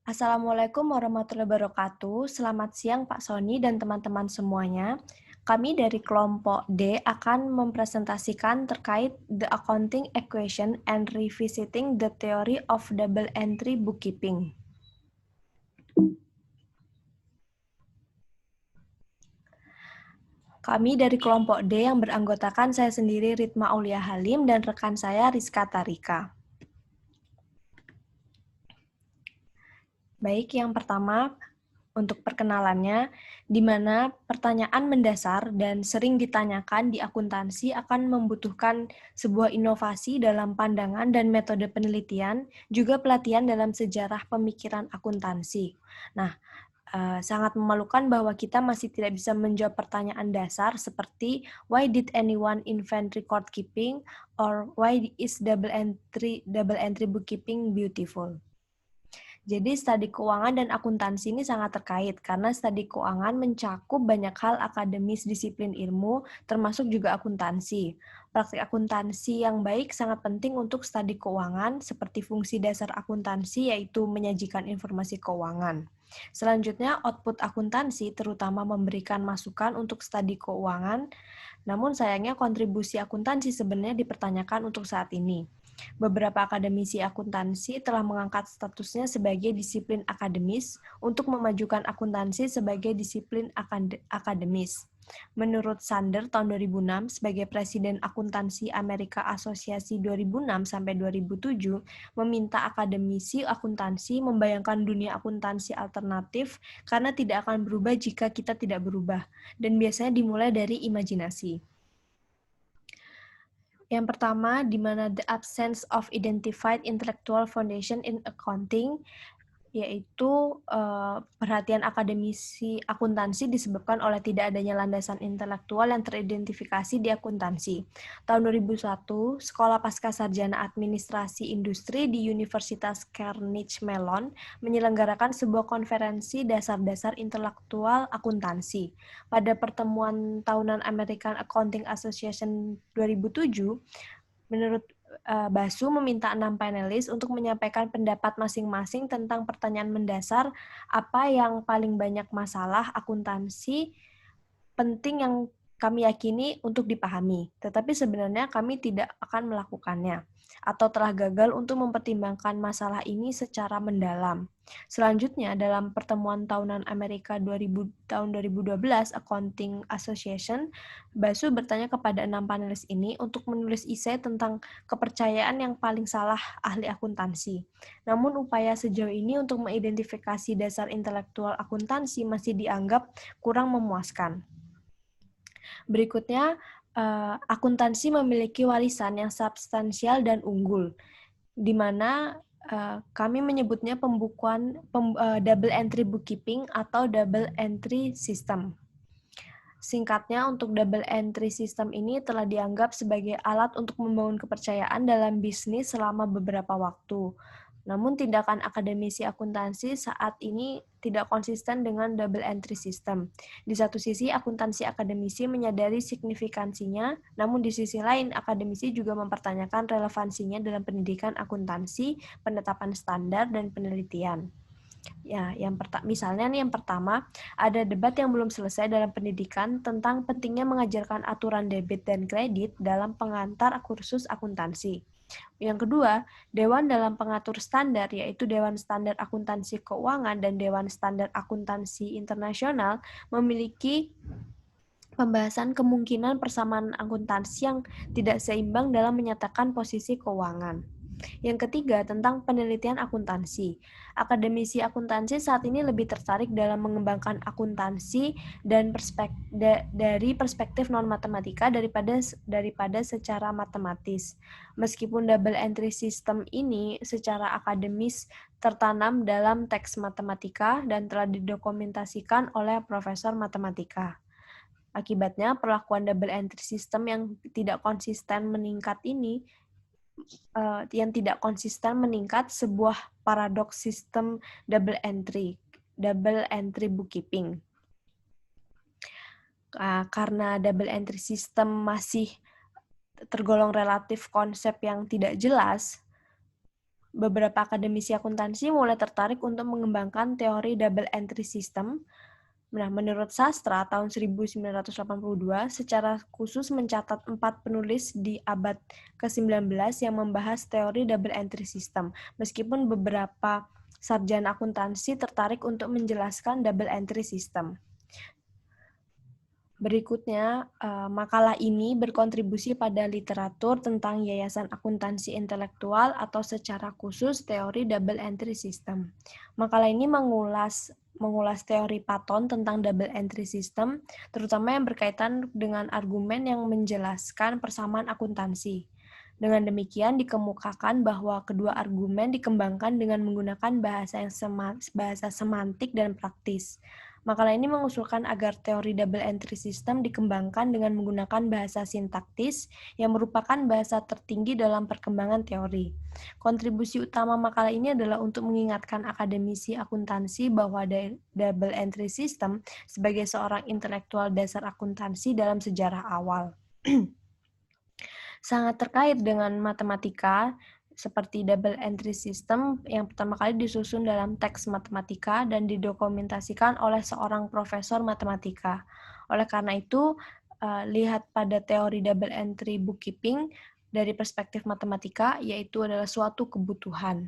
Assalamualaikum warahmatullahi wabarakatuh. Selamat siang Pak Sony dan teman-teman semuanya. Kami dari kelompok D akan mempresentasikan terkait the accounting equation and revisiting the theory of double entry bookkeeping. Kami dari kelompok D yang beranggotakan saya sendiri Ritma Aulia Halim dan rekan saya Rizka Tarika. Baik, yang pertama untuk perkenalannya, di mana pertanyaan mendasar dan sering ditanyakan di akuntansi akan membutuhkan sebuah inovasi dalam pandangan dan metode penelitian, juga pelatihan dalam sejarah pemikiran akuntansi. Nah, sangat memalukan bahwa kita masih tidak bisa menjawab pertanyaan dasar seperti why did anyone invent record keeping or why is double entry bookkeeping beautiful. Jadi studi keuangan dan akuntansi ini sangat terkait karena studi keuangan mencakup banyak hal akademis disiplin ilmu, termasuk juga akuntansi. Praktik akuntansi yang baik sangat penting untuk studi keuangan seperti fungsi dasar akuntansi yaitu menyajikan informasi keuangan. Selanjutnya, output akuntansi terutama memberikan masukan untuk studi keuangan, namun sayangnya kontribusi akuntansi sebenarnya dipertanyakan untuk saat ini. Beberapa akademisi akuntansi telah mengangkat statusnya sebagai disiplin akademis untuk memajukan akuntansi sebagai disiplin akademis. Menurut Sander tahun 2006 sebagai Presiden Akuntansi Amerika Asosiasi 2006 sampai 2007 meminta akademisi akuntansi membayangkan dunia akuntansi alternatif karena tidak akan berubah jika kita tidak berubah dan biasanya dimulai dari imajinasi. Yang pertama, di mana the absence of identified intellectual foundation in accounting, yaitu perhatian akademisi akuntansi disebabkan oleh tidak adanya landasan intelektual yang teridentifikasi di akuntansi. Tahun 2001, Sekolah Pascasarjana Administrasi Industri di Universitas Carnegie Mellon menyelenggarakan sebuah konferensi dasar-dasar intelektual akuntansi. Pada pertemuan tahunan American Accounting Association 2007, menurut Basu meminta 6 panelis untuk menyampaikan pendapat masing-masing tentang pertanyaan mendasar apa yang paling banyak masalah akuntansi penting yang kami yakini untuk dipahami, tetapi sebenarnya kami tidak akan melakukannya atau telah gagal untuk mempertimbangkan masalah ini secara mendalam. Selanjutnya, dalam pertemuan tahunan Amerika tahun 2012 Accounting Association, Basu bertanya kepada 6 panelis ini untuk menulis esai tentang kepercayaan yang paling salah ahli akuntansi. Namun upaya sejauh ini untuk mengidentifikasi dasar intelektual akuntansi masih dianggap kurang memuaskan. Berikutnya, akuntansi memiliki warisan yang substansial dan unggul, di mana kami menyebutnya pembukuan double entry bookkeeping atau double entry system. Singkatnya, untuk double entry system ini telah dianggap sebagai alat untuk membangun kepercayaan dalam bisnis selama beberapa waktu. Namun tindakan akademisi akuntansi saat ini tidak konsisten dengan double entry system. Di satu sisi, akuntansi akademisi menyadari signifikansinya, namun di sisi lain, akademisi juga mempertanyakan relevansinya dalam pendidikan akuntansi, penetapan standar, dan penelitian. Ya, misalnya nih yang pertama, ada debat yang belum selesai dalam pendidikan tentang pentingnya mengajarkan aturan debit dan kredit dalam pengantar kursus akuntansi. Yang kedua, Dewan dalam pengatur standar, yaitu Dewan Standar Akuntansi Keuangan dan Dewan Standar Akuntansi Internasional, memiliki pembahasan kemungkinan persamaan akuntansi yang tidak seimbang dalam menyatakan posisi keuangan. Yang ketiga, tentang penelitian akuntansi. Akademisi akuntansi saat ini lebih tertarik dalam mengembangkan akuntansi dan dari perspektif non-matematika daripada secara matematis. Meskipun double entry system ini secara akademis tertanam dalam teks matematika dan telah didokumentasikan oleh profesor matematika. Akibatnya, perlakuan double entry system yang tidak konsisten meningkat sebuah paradoks sistem double entry bookkeeping. Karena double entry system masih tergolong relatif konsep yang tidak jelas, beberapa akademisi akuntansi mulai tertarik untuk mengembangkan teori double entry system. Nah, menurut Sastra tahun 1982 secara khusus mencatat 4 penulis di abad ke-19 yang membahas teori double entry system. Meskipun beberapa sarjana akuntansi tertarik untuk menjelaskan double entry system. Berikutnya, makalah ini berkontribusi pada literatur tentang yayasan akuntansi intelektual atau secara khusus teori double entry system. Makalah ini mengulas teori Paton tentang double entry system, terutama yang berkaitan dengan argumen yang menjelaskan persamaan akuntansi. Dengan demikian dikemukakan bahwa kedua argumen dikembangkan dengan menggunakan bahasa semantik dan praktis. Makalah ini mengusulkan agar teori double entry system dikembangkan dengan menggunakan bahasa sintaktis yang merupakan bahasa tertinggi dalam perkembangan teori. Kontribusi utama makalah ini adalah untuk mengingatkan akademisi akuntansi bahwa double entry system sebagai seorang intelektual dasar akuntansi dalam sejarah awal. Sangat terkait dengan matematika, seperti double entry system yang pertama kali disusun dalam teks matematika dan didokumentasikan oleh seorang profesor matematika. Oleh karena itu, lihat pada teori double entry bookkeeping dari perspektif matematika, yaitu adalah suatu kebutuhan.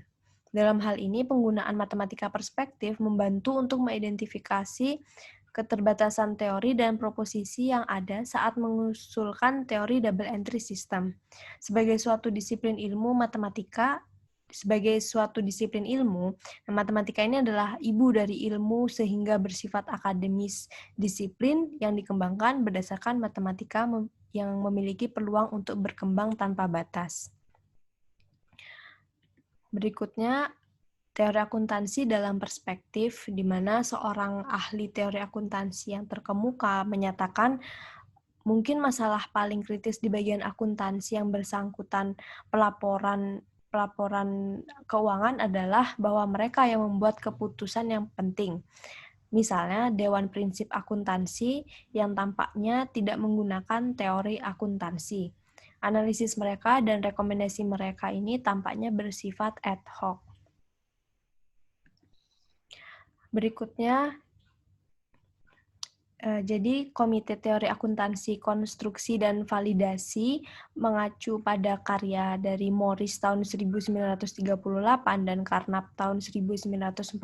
Dalam hal ini, penggunaan matematika perspektif membantu untuk mengidentifikasi keterbatasan teori dan proposisi yang ada saat mengusulkan teori double entry system. Sebagai suatu disiplin ilmu, matematika ini adalah ibu dari ilmu sehingga bersifat akademis, disiplin yang dikembangkan berdasarkan matematika yang memiliki peluang untuk berkembang tanpa batas. Berikutnya, teori akuntansi dalam perspektif di mana seorang ahli teori akuntansi yang terkemuka menyatakan mungkin masalah paling kritis di bagian akuntansi yang bersangkutan pelaporan keuangan adalah bahwa mereka yang membuat keputusan yang penting. Misalnya, Dewan Prinsip Akuntansi yang tampaknya tidak menggunakan teori akuntansi. Analisis mereka dan rekomendasi mereka ini tampaknya bersifat ad hoc. Berikutnya, jadi Komite Teori Akuntansi Konstruksi dan Validasi mengacu pada karya dari Morris tahun 1938 dan Carnap tahun 1942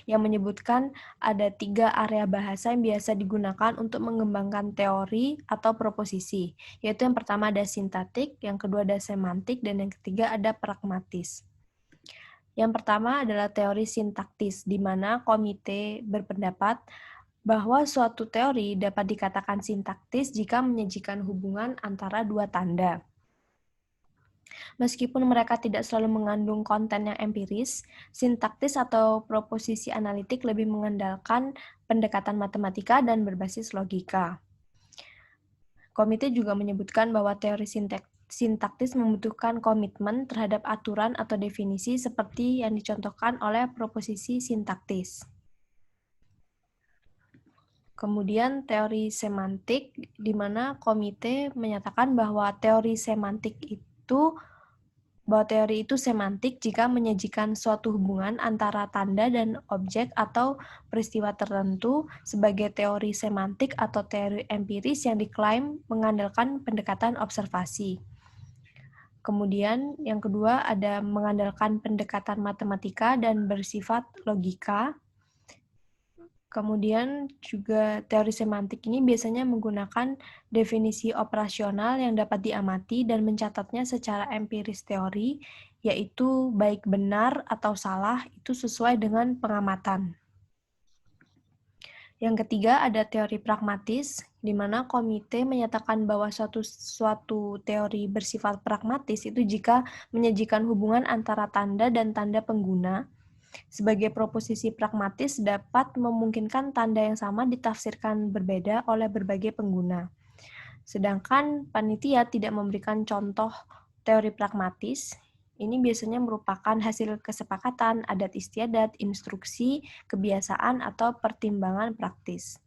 yang menyebutkan ada 3 area bahasa yang biasa digunakan untuk mengembangkan teori atau proposisi, yaitu yang pertama ada sintaktik, yang kedua ada semantik, dan yang ketiga ada pragmatis. Yang pertama adalah teori sintaktis, di mana komite berpendapat bahwa suatu teori dapat dikatakan sintaktis jika menyajikan hubungan antara dua tanda. Meskipun mereka tidak selalu mengandung konten yang empiris, sintaktis atau proposisi analitik lebih mengandalkan pendekatan matematika dan berbasis logika. Komite juga menyebutkan bahwa teori sintaktis membutuhkan komitmen terhadap aturan atau definisi seperti yang dicontohkan oleh proposisi sintaktis. Kemudian teori semantik, di mana komite menyatakan bahwa teori itu semantik jika menyajikan suatu hubungan antara tanda dan objek atau peristiwa tertentu sebagai teori semantik atau teori empiris yang diklaim mengandalkan pendekatan observasi. Kemudian yang kedua ada mengandalkan pendekatan matematika dan bersifat logika. Kemudian juga teori semantik ini biasanya menggunakan definisi operasional yang dapat diamati dan mencatatnya secara empiris teori, yaitu baik benar atau salah itu sesuai dengan pengamatan. Yang ketiga ada teori pragmatis, di mana komite menyatakan bahwa suatu teori bersifat pragmatis itu jika menyajikan hubungan antara tanda dan tanda pengguna. Sebagai proposisi pragmatis dapat memungkinkan tanda yang sama ditafsirkan berbeda oleh berbagai pengguna. Sedangkan panitia tidak memberikan contoh teori pragmatis, ini biasanya merupakan hasil kesepakatan, adat istiadat, instruksi, kebiasaan, atau pertimbangan praktis.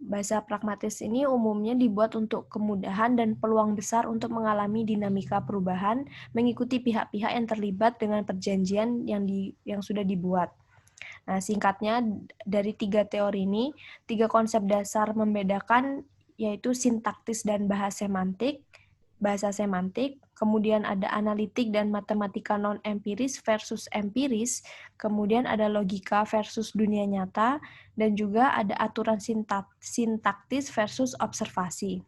Bahasa pragmatis ini umumnya dibuat untuk kemudahan dan peluang besar untuk mengalami dinamika perubahan, mengikuti pihak-pihak yang terlibat dengan perjanjian yang sudah dibuat. Nah, singkatnya dari 3 teori ini, 3 konsep dasar membedakan yaitu sintaktis dan bahasa semantik, kemudian ada analitik dan matematika non-empiris versus empiris, kemudian ada logika versus dunia nyata, dan juga ada aturan sintaktis versus observasi.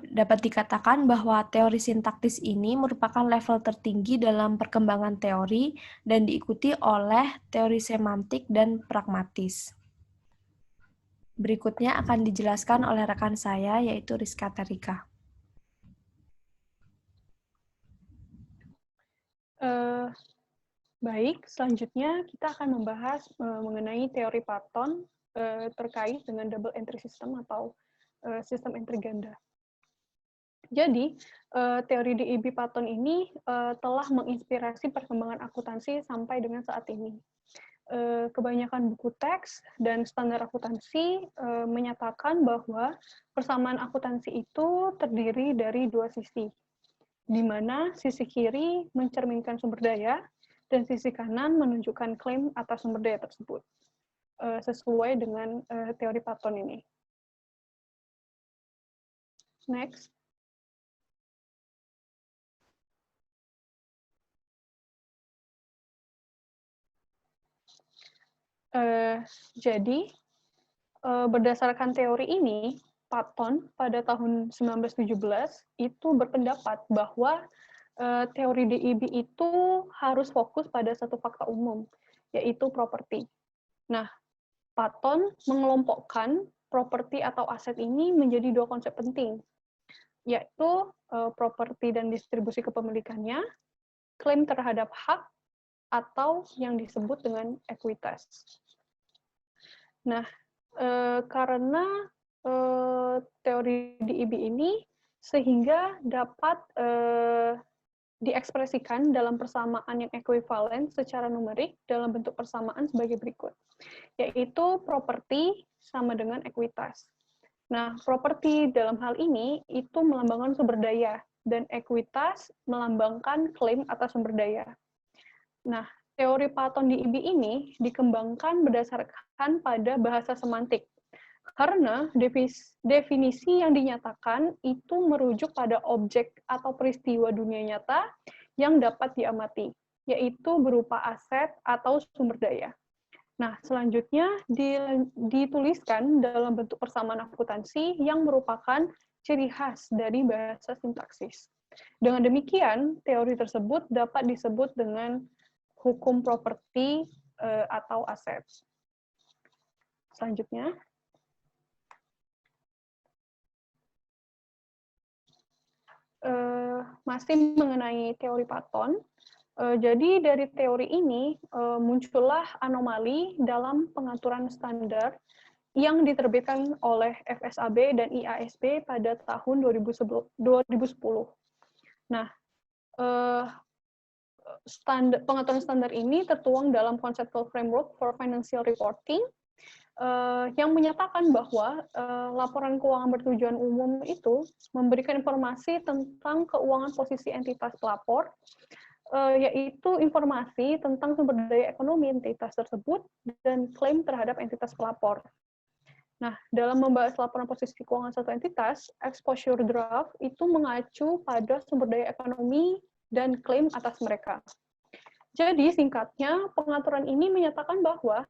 Dapat dikatakan bahwa teori sintaktis ini merupakan level tertinggi dalam perkembangan teori dan diikuti oleh teori semantik dan pragmatis. Berikutnya akan dijelaskan oleh rekan saya, yaitu Rizka Terika. Baik, selanjutnya kita akan membahas mengenai teori Patton terkait dengan double entry system atau sistem entry ganda. Jadi, teori DEB Patton ini telah menginspirasi perkembangan akuntansi sampai dengan saat ini. Kebanyakan buku teks dan standar akuntansi menyatakan bahwa persamaan akuntansi itu terdiri dari dua sisi, di mana sisi kiri mencerminkan sumber daya dan sisi kanan menunjukkan klaim atas sumber daya tersebut, sesuai dengan teori Patton ini. Next. Jadi, berdasarkan teori ini, Patton pada tahun 1917 itu berpendapat bahwa teori DEB itu harus fokus pada satu fakta umum, yaitu properti. Nah, Patton mengelompokkan properti atau aset ini menjadi dua konsep penting, yaitu properti dan distribusi kepemilikannya, klaim terhadap hak, atau yang disebut dengan ekuitas. Nah, karena teori DEB ini sehingga dapat diekspresikan dalam persamaan yang ekuivalen secara numerik dalam bentuk persamaan sebagai berikut, yaitu properti sama dengan ekuitas. Nah, properti dalam hal ini itu melambangkan sumber daya, dan ekuitas melambangkan klaim atas sumber daya. Nah, teori Patton DEB ini dikembangkan berdasarkan pada bahasa semantik, karena definisi yang dinyatakan itu merujuk pada objek atau peristiwa dunia nyata yang dapat diamati, yaitu berupa aset atau sumber daya. Nah, selanjutnya dituliskan dalam bentuk persamaan akuntansi yang merupakan ciri khas dari bahasa sintaksis. Dengan demikian, teori tersebut dapat disebut dengan hukum properti atau aset. Selanjutnya, masih mengenai teori Patton. Jadi dari teori ini muncullah anomali dalam pengaturan standar yang diterbitkan oleh FSAB dan IASB pada tahun 2010. Nah, pengaturan standar ini tertuang dalam Conceptual Framework for Financial Reporting yang menyatakan bahwa laporan keuangan bertujuan umum itu memberikan informasi tentang keuangan posisi entitas pelapor, yaitu informasi tentang sumber daya ekonomi entitas tersebut dan klaim terhadap entitas pelapor. Nah, dalam membahas laporan posisi keuangan satu entitas, exposure draft itu mengacu pada sumber daya ekonomi dan klaim atas mereka. Jadi, singkatnya, pengaturan ini menyatakan bahwa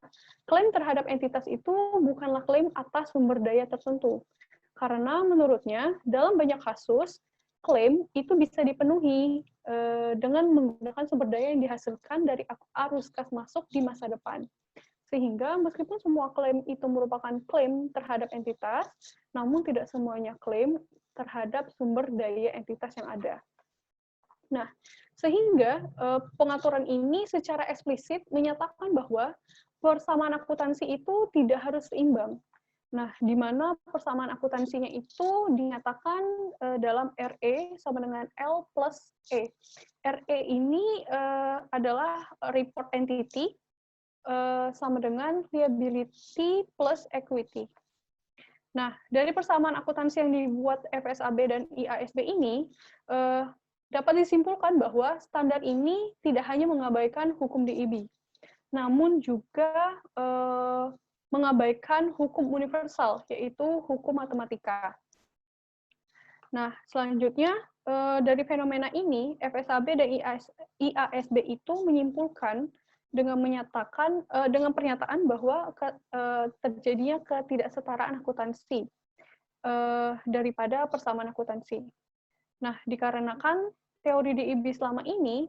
klaim terhadap entitas itu bukanlah klaim atas sumber daya tertentu. Karena menurutnya, dalam banyak kasus, klaim itu bisa dipenuhi dengan menggunakan sumber daya yang dihasilkan dari arus kas masuk di masa depan. Sehingga meskipun semua klaim itu merupakan klaim terhadap entitas, namun tidak semuanya klaim terhadap sumber daya entitas yang ada. Nah, sehingga pengaturan ini secara eksplisit menyatakan bahwa persamaan akuntansi itu tidak harus seimbang. Nah, di mana persamaan akuntansinya itu dinyatakan dalam RE sama dengan L plus E. RE ini adalah report entity, sama dengan liability plus equity. Nah, dari persamaan akuntansi yang dibuat FSAB dan IASB ini, dapat disimpulkan bahwa standar ini tidak hanya mengabaikan hukum DIB, namun juga mengabaikan hukum universal, yaitu hukum matematika. Nah, selanjutnya, dari fenomena ini, FSAB dan IASB itu menyimpulkan dengan pernyataan bahwa terjadinya ketidaksetaraan akuntansi daripada persamaan akuntansi. Nah, dikarenakan teori DIB selama ini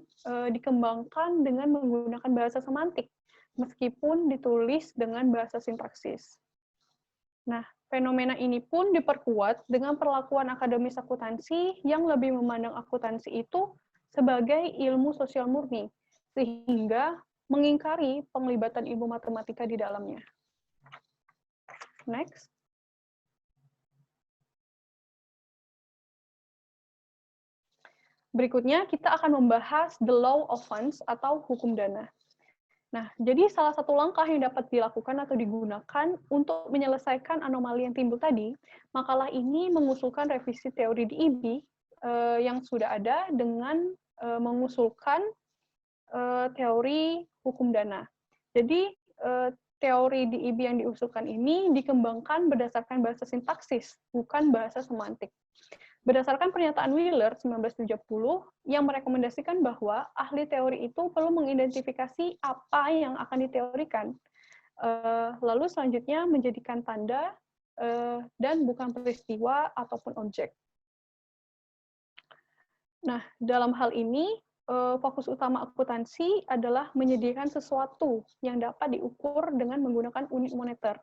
dikembangkan dengan menggunakan bahasa semantik, meskipun ditulis dengan bahasa sintaksis. Nah, fenomena ini pun diperkuat dengan perlakuan akademis akuntansi yang lebih memandang akuntansi itu sebagai ilmu sosial murni, sehingga mengingkari penglibatan ilmu matematika di dalamnya. Next. Berikutnya, kita akan membahas the law of funds atau hukum dana. Nah, jadi salah satu langkah yang dapat dilakukan atau digunakan untuk menyelesaikan anomali yang timbul tadi, makalah ini mengusulkan revisi teori DIB yang sudah ada dengan mengusulkan teori hukum dana. Jadi, teori DIB yang diusulkan ini dikembangkan berdasarkan bahasa sintaksis, bukan bahasa semantik. Berdasarkan pernyataan Wheeler 1970 yang merekomendasikan bahwa ahli teori itu perlu mengidentifikasi apa yang akan diteorikan, lalu selanjutnya menjadikan tanda dan bukan peristiwa ataupun objek. Nah, dalam hal ini, fokus utama akuntansi adalah menyediakan sesuatu yang dapat diukur dengan menggunakan unit moneter.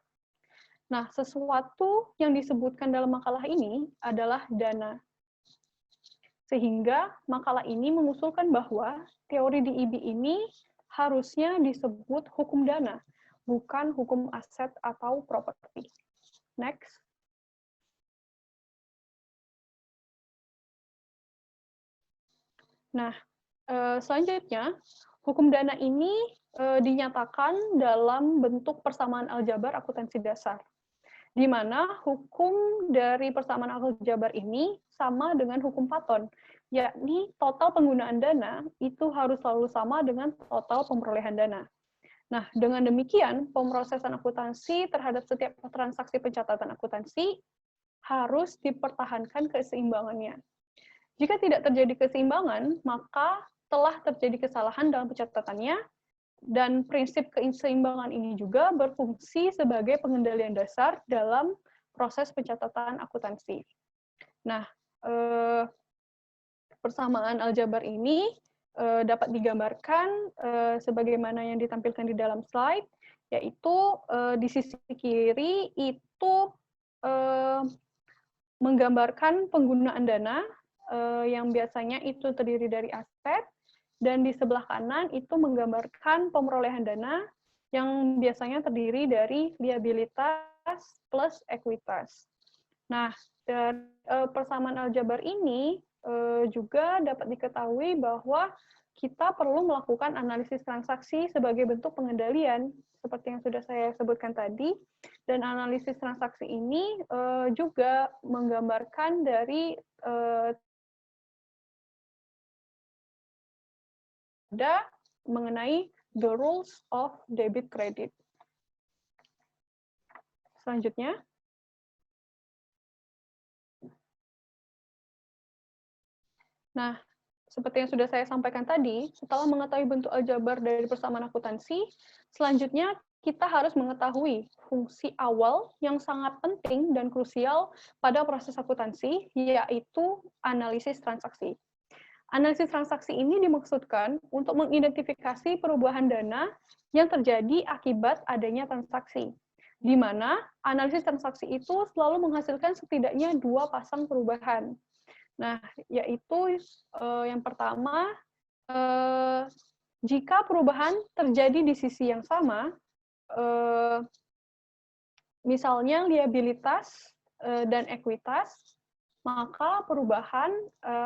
Nah, sesuatu yang disebutkan dalam makalah ini adalah dana. Sehingga makalah ini mengusulkan bahwa teori DIB ini harusnya disebut hukum dana, bukan hukum aset atau properti. Next. Nah, selanjutnya, hukum dana ini dinyatakan dalam bentuk persamaan aljabar akuntansi dasar, di mana hukum dari persamaan aljabar ini sama dengan hukum Paton, yakni total penggunaan dana itu harus selalu sama dengan total pemerolehan dana. Nah, dengan demikian, pemrosesan akuntansi terhadap setiap transaksi pencatatan akuntansi harus dipertahankan keseimbangannya. Jika tidak terjadi keseimbangan, maka telah terjadi kesalahan dalam pencatatannya, dan prinsip keseimbangan ini juga berfungsi sebagai pengendalian dasar dalam proses pencatatan akuntansi. Nah, persamaan aljabar ini dapat digambarkan sebagaimana yang ditampilkan di dalam slide, yaitu di sisi kiri itu menggambarkan penggunaan dana yang biasanya itu terdiri dari aset, dan di sebelah kanan itu menggambarkan pemerolehan dana yang biasanya terdiri dari liabilitas plus ekuitas. Nah, dari persamaan aljabar ini juga dapat diketahui bahwa kita perlu melakukan analisis transaksi sebagai bentuk pengendalian, seperti yang sudah saya sebutkan tadi, dan analisis transaksi ini juga menggambarkan dari mengenai the rules of debit credit. Selanjutnya. Nah, seperti yang sudah saya sampaikan tadi, setelah mengetahui bentuk aljabar dari persamaan akuntansi, selanjutnya kita harus mengetahui fungsi awal yang sangat penting dan krusial pada proses akuntansi, yaitu analisis transaksi. Analisis transaksi ini dimaksudkan untuk mengidentifikasi perubahan dana yang terjadi akibat adanya transaksi, di mana analisis transaksi itu selalu menghasilkan setidaknya 2 pasang perubahan. Nah, yaitu yang pertama, jika perubahan terjadi di sisi yang sama, misalnya liabilitas dan ekuitas, maka perubahan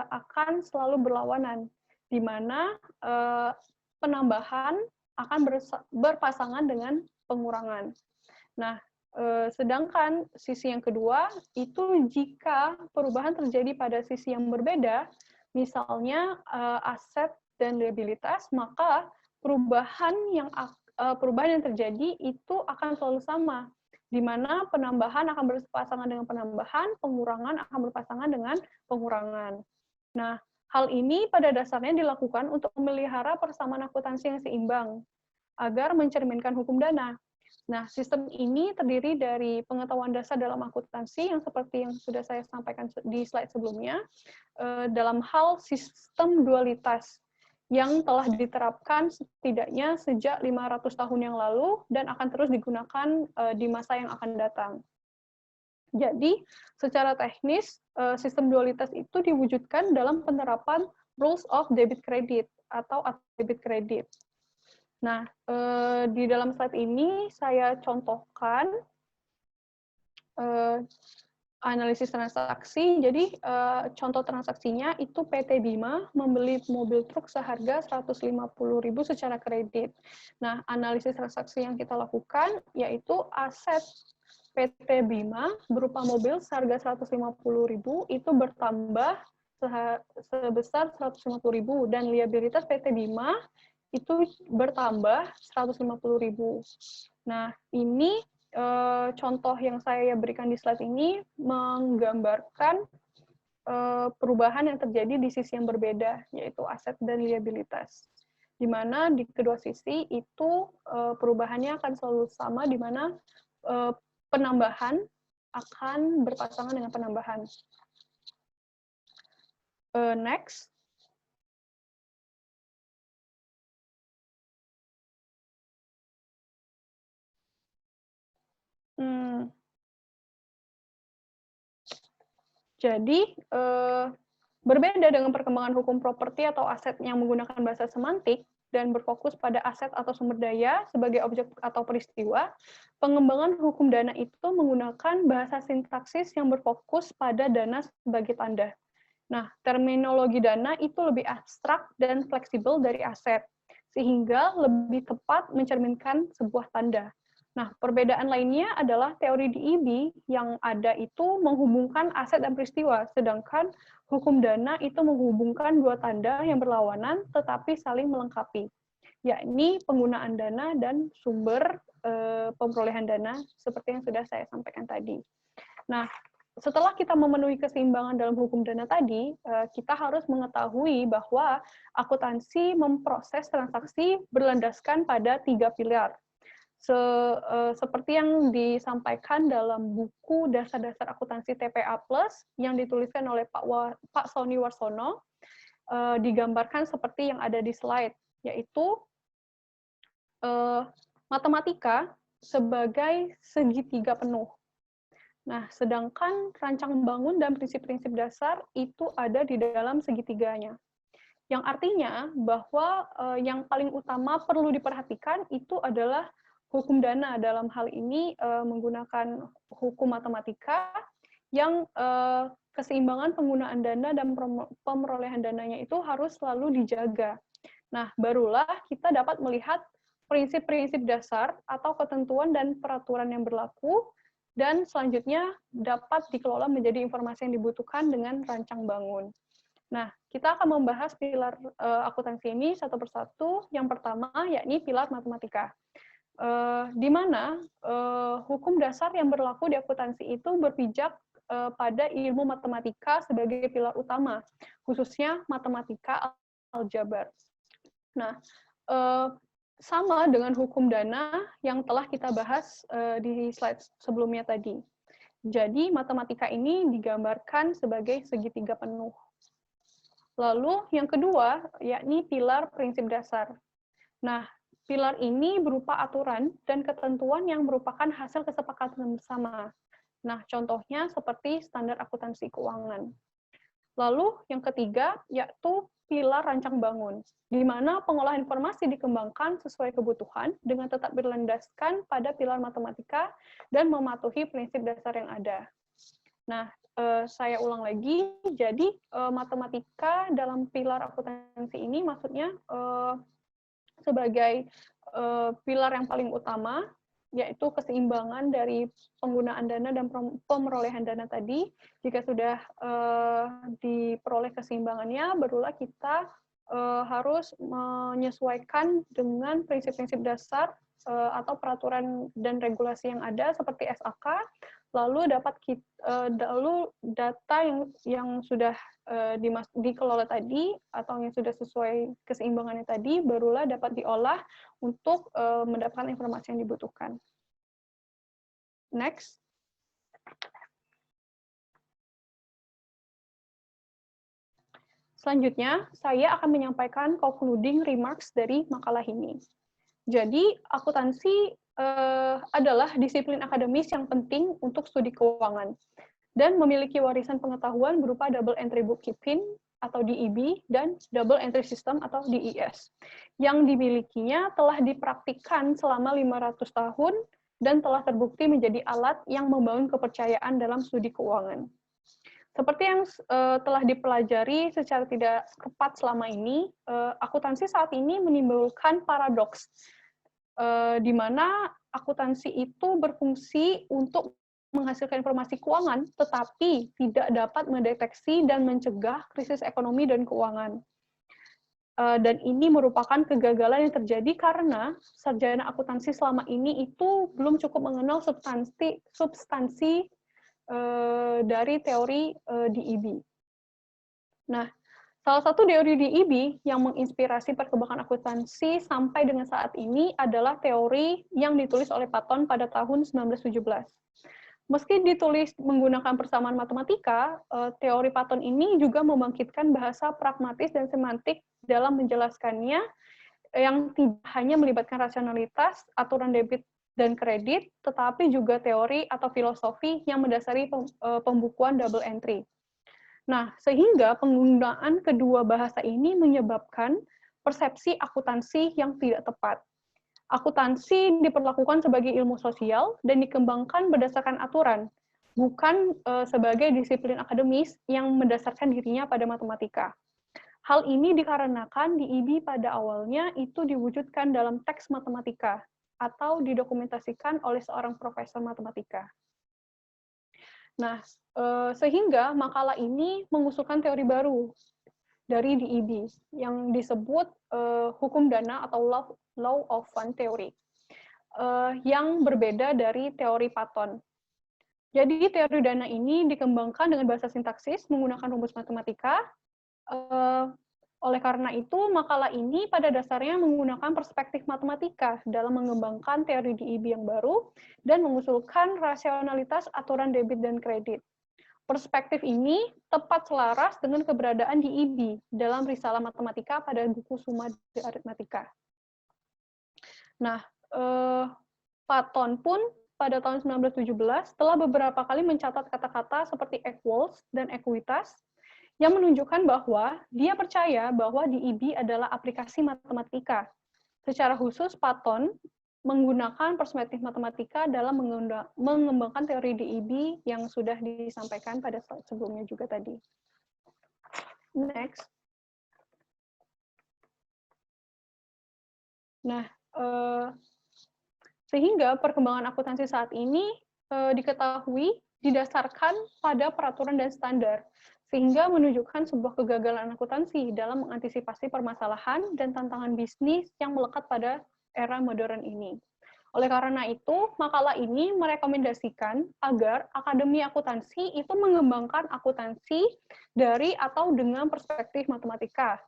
akan selalu berlawanan, di mana penambahan akan berpasangan dengan pengurangan. Nah, sedangkan sisi yang kedua itu jika perubahan terjadi pada sisi yang berbeda, misalnya aset dan liabilitas, maka perubahan yang terjadi itu akan selalu sama, di mana penambahan akan berpasangan dengan penambahan, pengurangan akan berpasangan dengan pengurangan. Nah, hal ini pada dasarnya dilakukan untuk memelihara persamaan akuntansi yang seimbang, agar mencerminkan hukum dana. Nah, sistem ini terdiri dari pengetahuan dasar dalam akuntansi yang seperti yang sudah saya sampaikan di slide sebelumnya, dalam hal sistem dualitas yang telah diterapkan setidaknya sejak 500 tahun yang lalu dan akan terus digunakan di masa yang akan datang. Jadi, secara teknis, sistem dualitas itu diwujudkan dalam penerapan rules of debit credit atau debit credit. Nah, di dalam slide ini saya contohkan analisis transaksi. Jadi, contoh transaksinya itu PT Bima membeli mobil truk seharga 150.000 secara kredit. Nah, analisis transaksi yang kita lakukan yaitu aset PT Bima berupa mobil seharga 150.000 itu bertambah sebesar 150.000 dan liabilitas PT Bima itu bertambah 150.000. Nah, ini contoh yang saya berikan di slide ini menggambarkan perubahan yang terjadi di sisi yang berbeda, yaitu aset dan liabilitas. Di mana di kedua sisi itu perubahannya akan selalu sama, di mana penambahan akan berpasangan dengan penambahan. Next. Jadi, berbeda dengan perkembangan hukum properti atau aset yang menggunakan bahasa semantik dan berfokus pada aset atau sumber daya sebagai objek atau peristiwa, pengembangan hukum dana itu menggunakan bahasa sintaksis yang berfokus pada dana sebagai tanda. Nah, terminologi dana itu lebih abstrak dan fleksibel dari aset, sehingga lebih tepat mencerminkan sebuah tanda. Nah, perbedaan lainnya adalah teori DEB yang ada itu menghubungkan aset dan peristiwa, sedangkan hukum dana itu menghubungkan dua tanda yang berlawanan tetapi saling melengkapi, yakni penggunaan dana dan sumber perolehan dana seperti yang sudah saya sampaikan tadi. Nah, setelah kita memenuhi keseimbangan dalam hukum dana tadi, kita harus mengetahui bahwa akuntansi memproses transaksi berlandaskan pada 3 pilar. Seperti yang disampaikan dalam buku Dasar-Dasar Akuntansi TPA Plus yang dituliskan oleh Pak Sony Warsono, digambarkan seperti yang ada di slide, yaitu matematika sebagai segitiga penuh. Nah, sedangkan rancang bangun dan prinsip-prinsip dasar itu ada di dalam segitiganya. Yang artinya bahwa yang paling utama perlu diperhatikan itu adalah hukum dana, dalam hal ini menggunakan hukum matematika yang keseimbangan penggunaan dana dan pemerolehan dananya itu harus selalu dijaga. Nah, barulah kita dapat melihat prinsip-prinsip dasar atau ketentuan dan peraturan yang berlaku, dan selanjutnya dapat dikelola menjadi informasi yang dibutuhkan dengan rancang bangun. Nah, kita akan membahas pilar akuntansi ini satu persatu. Yang pertama, yakni pilar matematika. Di mana hukum dasar yang berlaku di akuntansi itu berpijak pada ilmu matematika sebagai pilar utama, khususnya matematika aljabar. Nah, sama dengan hukum dana yang telah kita bahas di slide sebelumnya tadi. Jadi, matematika ini digambarkan sebagai segitiga penuh. Lalu, yang kedua, yakni pilar prinsip dasar. Nah, pilar ini berupa aturan dan ketentuan yang merupakan hasil kesepakatan bersama. Nah, contohnya seperti standar akuntansi keuangan. Lalu, yang ketiga, yaitu pilar rancang bangun, di mana pengolahan informasi dikembangkan sesuai kebutuhan dengan tetap berlandaskan pada pilar matematika dan mematuhi prinsip dasar yang ada. Nah, saya ulang lagi, jadi matematika dalam pilar akuntansi ini maksudnya sebagai pilar yang paling utama, yaitu keseimbangan dari penggunaan dana dan pemerolehan dana tadi. Jika sudah diperoleh keseimbangannya, barulah kita harus menyesuaikan dengan prinsip-prinsip dasar atau peraturan dan regulasi yang ada seperti SAK, lalu lalu data yang sudah dikelola tadi atau yang sudah sesuai keseimbangannya tadi barulah dapat diolah untuk mendapatkan informasi yang dibutuhkan. Next. Selanjutnya, saya akan menyampaikan concluding remarks dari makalah ini. Jadi, akuntansi adalah disiplin akademis yang penting untuk studi keuangan dan memiliki warisan pengetahuan berupa double entry bookkeeping atau DEB dan double entry system atau DES yang dimilikinya telah dipraktikkan selama 500 tahun dan telah terbukti menjadi alat yang membangun kepercayaan dalam studi keuangan. Seperti yang telah dipelajari secara tidak tepat selama ini, akuntansi saat ini menimbulkan paradoks, di mana akuntansi itu berfungsi untuk menghasilkan informasi keuangan, tetapi tidak dapat mendeteksi dan mencegah krisis ekonomi dan keuangan. Dan ini merupakan kegagalan yang terjadi karena sarjana akuntansi selama ini itu belum cukup mengenal substansi dari teori DEB. Nah, salah satu teori DEB yang menginspirasi perkembangan akuntansi sampai dengan saat ini adalah teori yang ditulis oleh Patton pada tahun 1917. Meski ditulis menggunakan persamaan matematika, teori Patton ini juga membangkitkan bahasa pragmatis dan semantik dalam menjelaskannya yang tidak hanya melibatkan rasionalitas, aturan debit dan kredit, tetapi juga teori atau filosofi yang mendasari pembukuan double entry. Nah, sehingga penggunaan kedua bahasa ini menyebabkan persepsi akuntansi yang tidak tepat. Akuntansi diperlakukan sebagai ilmu sosial dan dikembangkan berdasarkan aturan, bukan sebagai disiplin akademis yang mendasarkan dirinya pada matematika. Hal ini dikarenakan DEB pada awalnya itu diwujudkan dalam teks matematika atau didokumentasikan oleh seorang profesor matematika. Nah, sehingga makalah ini mengusulkan teori baru dari DEB yang disebut hukum dana atau law of fund theory yang berbeda dari teori Patton. Jadi teori dana ini dikembangkan dengan bahasa sintaksis menggunakan rumus matematika. Oleh karena itu, makalah ini pada dasarnya menggunakan perspektif matematika dalam mengembangkan teori DEB yang baru dan mengusulkan rasionalitas aturan debit dan kredit. Perspektif ini tepat selaras dengan keberadaan DEB dalam risalah matematika pada buku Summa de Arithmetica. Nah, Patton pun pada tahun 1917 telah beberapa kali mencatat kata-kata seperti equals dan ekuitas yang menunjukkan bahwa dia percaya bahwa DEB adalah aplikasi matematika. Secara khusus, Patton menggunakan perspektif matematika dalam mengembangkan teori DEB yang sudah disampaikan pada slide sebelumnya juga tadi. Next. Nah, sehingga perkembangan akuntansi saat ini diketahui didasarkan pada peraturan dan standar, sehingga menunjukkan sebuah kegagalan akuntansi dalam mengantisipasi permasalahan dan tantangan bisnis yang melekat pada era modern ini. Oleh karena itu, makalah ini merekomendasikan agar Akademi Akuntansi itu mengembangkan akuntansi dari atau dengan perspektif matematika.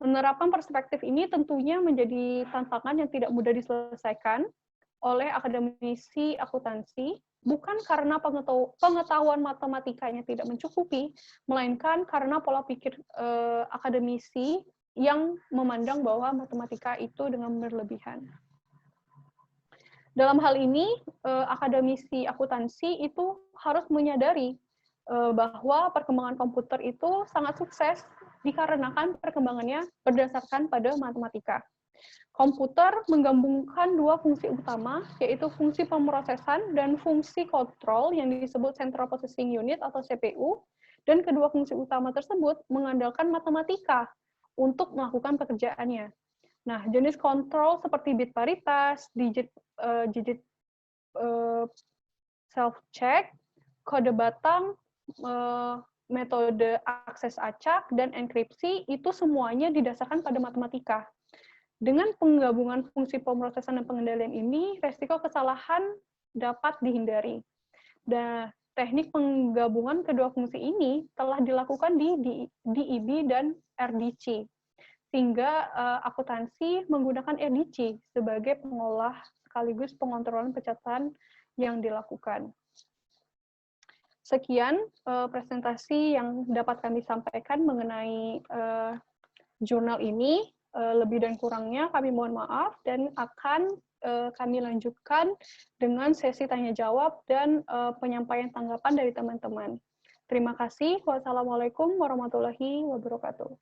Menerapkan perspektif ini tentunya menjadi tantangan yang tidak mudah diselesaikan oleh akademisi akuntansi, bukan karena pengetahuan matematikanya tidak mencukupi, melainkan karena pola pikir akademisi yang memandang bahwa matematika itu dengan berlebihan. Dalam hal ini, akademisi akuntansi itu harus menyadari bahwa perkembangan komputer itu sangat sukses dikarenakan perkembangannya berdasarkan pada matematika. Komputer menggabungkan dua fungsi utama, yaitu fungsi pemrosesan dan fungsi kontrol yang disebut Central Processing Unit atau CPU, dan kedua fungsi utama tersebut mengandalkan matematika untuk melakukan pekerjaannya. Nah, jenis kontrol seperti bit paritas, digit self-check, kode batang, metode akses acak, dan enkripsi, itu semuanya didasarkan pada matematika. Dengan penggabungan fungsi pemrosesan dan pengendalian ini, resiko kesalahan dapat dihindari. Dan teknik penggabungan kedua fungsi ini telah dilakukan di DEB dan RDC, sehingga akuntansi menggunakan RDC sebagai pengolah sekaligus pengontrolan pencatatan yang dilakukan. Sekian presentasi yang dapat kami sampaikan mengenai jurnal ini. Lebih dan kurangnya kami mohon maaf, dan akan kami lanjutkan dengan sesi tanya-jawab dan penyampaian tanggapan dari teman-teman. Terima kasih. Wassalamualaikum warahmatullahi wabarakatuh.